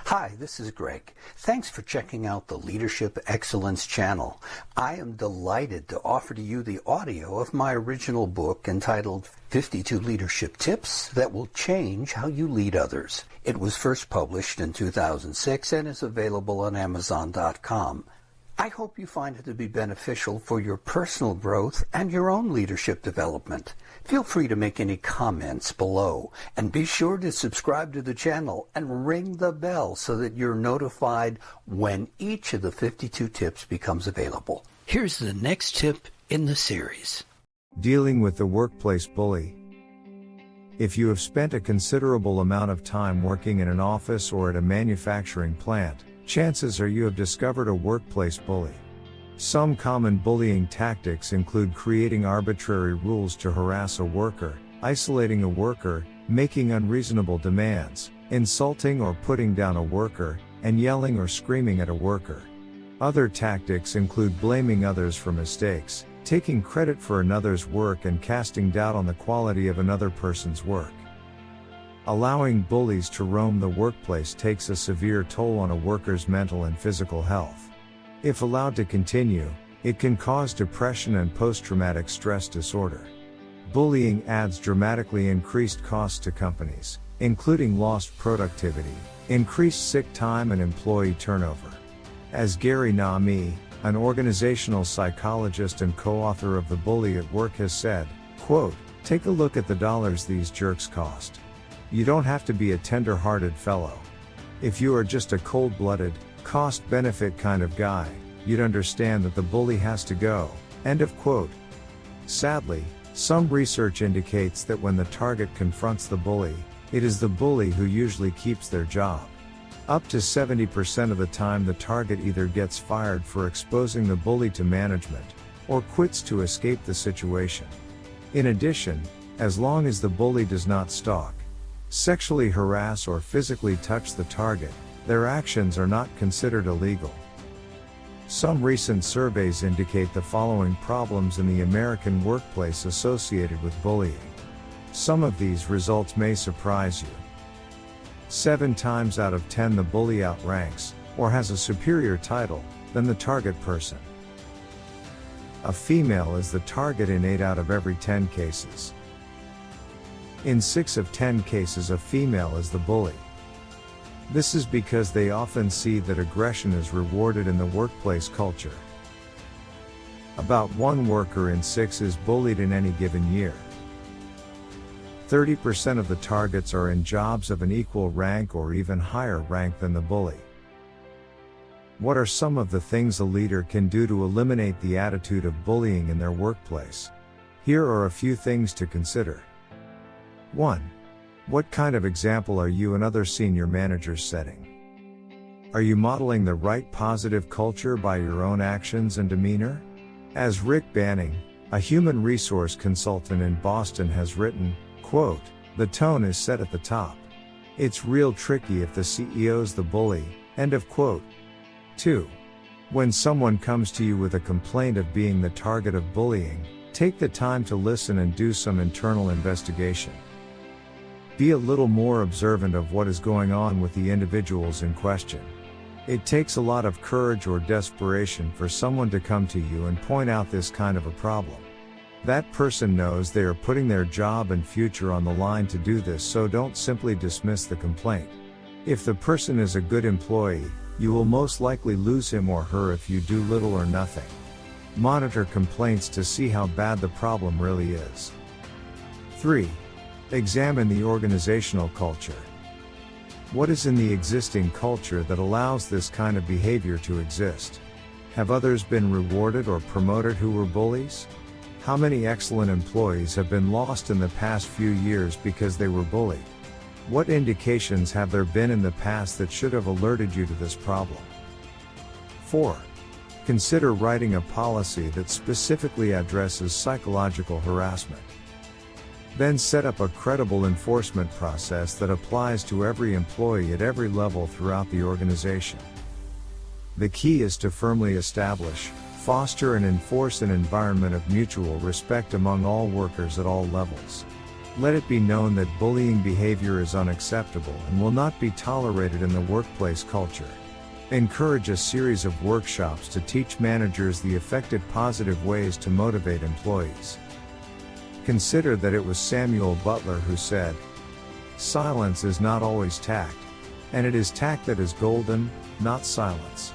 Hi, this is Greg. Thanks for checking out the Leadership Excellence channel. I am delighted to offer to you the audio of my original book entitled 52 Leadership Tips That Will Change How You Lead Others. It was first published in 2006 and is available on Amazon.com. I hope you find it to be beneficial for your personal growth and your own leadership development. Feel free to make any comments below, and be sure to subscribe to the channel and ring the bell so that you're notified when each of the 52 tips becomes available. Here's the next tip in the series. Dealing with the workplace bully. If you have spent a considerable amount of time working in an office or at a manufacturing plant, chances are you have discovered a workplace bully. Some common bullying tactics include creating arbitrary rules to harass a worker, isolating a worker, making unreasonable demands, insulting or putting down a worker, and yelling or screaming at a worker. Other tactics include blaming others for mistakes, taking credit for another's work, and casting doubt on the quality of another person's work. Allowing bullies to roam the workplace takes a severe toll on a worker's mental and physical health. If allowed to continue, it can cause depression and post-traumatic stress disorder. Bullying adds dramatically increased costs to companies, including lost productivity, increased sick time, and employee turnover. As Gary Nami, an organizational psychologist and co-author of The Bully at Work, has said, quote, "Take a look at the dollars these jerks cost. You don't have to be a tender-hearted fellow. If you are just a cold-blooded, cost-benefit kind of guy, you'd understand that the bully has to go." End of quote. Sadly, some research indicates that when the target confronts the bully, it is the bully who usually keeps their job. Up to 70% of the time the target either gets fired for exposing the bully to management, or quits to escape the situation. In addition, as long as the bully does not stalk, sexually harass, or physically touch the target, their actions are not considered illegal. Some recent surveys indicate the following problems in the American workplace associated with bullying. Some of these results may surprise you. 7 times out of 10 the bully outranks, or has a superior title, than the target person. A female is the target in 8 out of every 10 cases. In 6 of 10 cases a female is the bully. This is because they often see that aggression is rewarded in the workplace culture. About 1 worker in 6 is bullied in any given year. 30% of the targets are in jobs of an equal rank or even higher rank than the bully. What are some of the things a leader can do to eliminate the attitude of bullying in their workplace? Here are a few things to consider. 1. What kind of example are you and other senior managers setting? Are you modeling the right positive culture by your own actions and demeanor? As Rick Banning, a human resource consultant in Boston, has written, quote, "The tone is set at the top. It's real tricky if the CEO's the bully." End of quote. 2. When someone comes to you with a complaint of being the target of bullying, take the time to listen and do some internal investigation. Be a little more observant of what is going on with the individuals in question. It takes a lot of courage or desperation for someone to come to you and point out this kind of a problem. That person knows they are putting their job and future on the line to do this, so don't simply dismiss the complaint. If the person is a good employee, you will most likely lose him or her if you do little or nothing. Monitor complaints to see how bad the problem really is. 3. Examine the organizational culture. What is in the existing culture that allows this kind of behavior to exist? Have others been rewarded or promoted who were bullies? How many excellent employees have been lost in the past few years because they were bullied? What indications have there been in the past that should have alerted you to this problem? 4. Consider writing a policy that specifically addresses psychological harassment. Then set up a credible enforcement process that applies to every employee at every level throughout the organization. The key is to firmly establish, foster and enforce an environment of mutual respect among all workers at all levels. Let it be known that bullying behavior is unacceptable and will not be tolerated in the workplace culture. Encourage a series of workshops to teach managers the effective positive ways to motivate employees. Consider that it was Samuel Butler who said, "Silence is not always tact, and it is tact that is golden, not silence."